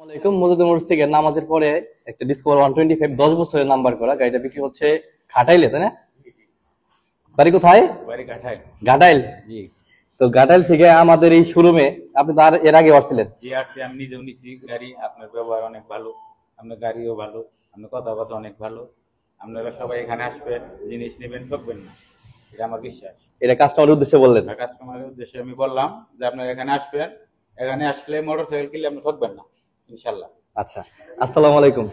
আসসালামাইকুম। মজুদুর মোটরস থেকে নামাজের পরে একটা ডিসকভার 125 10 বছরের নাম্বার করা গাড়িটা বিক্রি হচ্ছে ঘাটাইলে, তাই না? বাড়ি কোথায়? বাড়ি ঘাটাইল। ঘাটাইল। জি তো ঘাটাইল থেকে আমাদের এই শোরুমে আপনি তো আর এর আগে আসছিলেন? জি আসছি, আমি নিজেও নিছি গাড়ি। আপনার ব্যবহার অনেক ভালো, আপনার গাড়িও ভালো, আপনার কথাবার্তা অনেক ভালো। আপনারা সবাই এখানে আসবেন, জিনিস নেবেন, ঠকবেন না, এটা আমার বিশ্বাস। এটা কাস্টমারের উদ্দেশ্যে বললেন? কাস্টমারের উদ্দেশ্যে আমি বললাম যে আপনারা এখানে আসবেন, এখানে আসলে মোটরসাইকেল কিনলে আপনি ঠকবেন না ইনশাল্লাহ। আচ্ছা, আসসালামু আলাইকুম।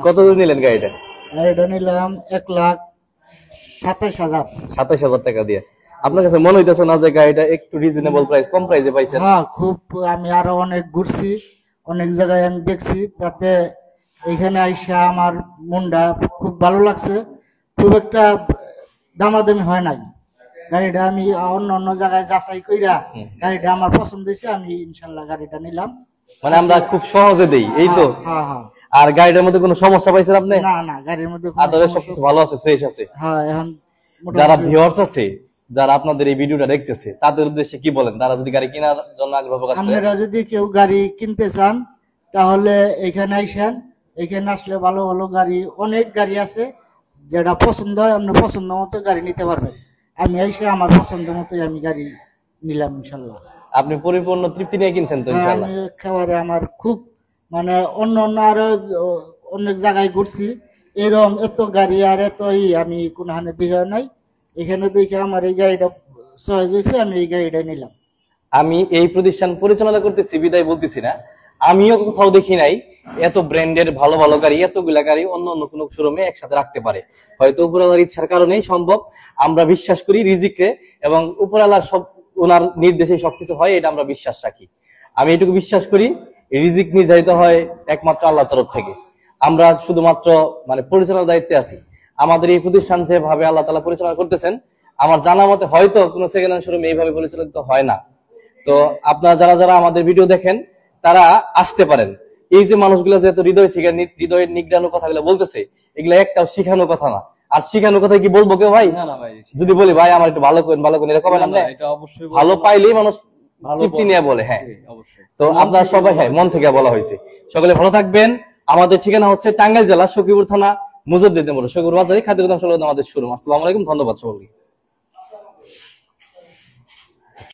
কত দূর নিলেন গাড়িটা? গাড়িটা নিলাম 1,27,000। 27,000 টাকা দিয়ে। আপনার কাছে মনে হইতেছে না যে গাড়িটা একটু রিজনেবল প্রাইস, কম প্রাইসে পাইছেন? হ্যাঁ, খুব। আমি আরো অনেক ঘুরছি, অনেক জায়গায় আমি দেখছি, তাতে এখানে আইসা আমার মনটা খুব ভালো লাগছে। খুব একটা দামাদামি হয় নাই। গাড়িটা আমি অন্য অন্য জায়গায় যাচাই কইরা গাড়িটা আমার পছন্দ হয়েছে, আমি ইনশাল্লাহ গাড়িটা নিলাম। মানে আমরা খুব সহজে দেই, এই তো? হ্যাঁ হ্যাঁ। আর গাড়িটার মধ্যে কোনো সমস্যা পাইছেন আপনি? না না, গাড়ির মধ্যে আদরে সবকিছু ভালো আছে, ফ্রেশ আছে? হ্যাঁ। এখন যারা ভিউয়ার্স আছে, যারা আপনাদের এই ভিডিওটা দেখতেছে, তাদের উদ্দেশ্যে কি বলেন? তারা যদি গাড়ি কেনার জন্য আগ্রহ প্রকাশ করে, আপনারা যদি কেউ গাড়ি কিনতে চান তাহলে এখানে আইসেন। এখানে আসলে ভালো ভালো গাড়ি, অনেক গাড়ি আছে, যেটা পছন্দ হয় আপনি পছন্দ মতো গাড়ি নিতে পারবেন। আমি আইসে আমার পছন্দ মতোই আমি গাড়ি নিলাম ইনশাল্লাহ। আপনি পরিপূর্ণ তৃপ্তি নিয়ে কিনছেন তো ইনশাআল্লাহ? আমি একেবারে আমার খুব মানে অন্য অন্য আরো অনেক জায়গায় ঘুরছি, এরকম এত গাড়ি আর এতই আমি কোনখানে দেখা নাই। এখানে দেখে আমার এই গাড়িটা সহজ হয়েছে, আমি এই গাড়িটা নিলাম। আমি এই প্রতিষ্ঠান পরিচালনা করতেছি বিদায় বলতেছি না, আমিও কোথাও দেখি নাই এত ব্র্যান্ডের ভালো ভালো গাড়ি, এতগুলা গাড়ি অন্য অন্য কোনো শোরুমে একসাথে রাখতে পারে। হয়তো উপরওয়ালার ইচ্ছার কারণেই সম্ভব। আমরা বিশ্বাস করি রিজিকে, এবং উপরওয়ালার সব ওনার নির্দেশে সবকিছু হয়, এটা আমরা বিশ্বাস রাখি। আমি এটুকু বিশ্বাস করি, রিজিক নির্ধারিত হয় একমাত্র আল্লাহর তরফ থেকে। আমরা শুধুমাত্র মানে পরিচালনার দায়িত্বে আছি। আমাদের এই প্রতিষ্ঠান যেভাবে আল্লাহ তাআলা পরিচালনা করতেছেন, আমার জানা মতে হয়তো কোনো সেকেন্ড হ্যান্ড শোরুম এইভাবে পরিচালিত হয় না। তো আপনারা যারা যারা আমাদের ভিডিও দেখেন, তারা আসতে পারেন। এই যে মানুষগুলো যে এত হৃদয় থেকে হৃদয়ের নিগ্রানো কথাগুলো বলতেছে, এগুলো একটাও শিখানো কথা না। আর শিখানো কথা কি বলবো কেউ ভাই? না না ভাই, যদি বলি ভাই আমার একটু ভালো করেন, ভালো করেন, এরকম এটা অবশ্যই ভালো পাইলেই মানুষ তৃপ্তি নিয়ে বলে। হ্যাঁ, অবশ্যই। তো আপনারা সবাই, হ্যাঁ, মন থেকে বলা হয়েছে। সকলে ভালো থাকবেন। আমাদের ঠিকানা হচ্ছে টাঙ্গাইল জেলা সখীপুর থানা মুজদ্দিদ মোড়, সখীপুর বাজারে খাদ্য গুদাম আমাদের শোরুম। আসসালামু আলাইকুম, ধন্যবাদ সকলকে।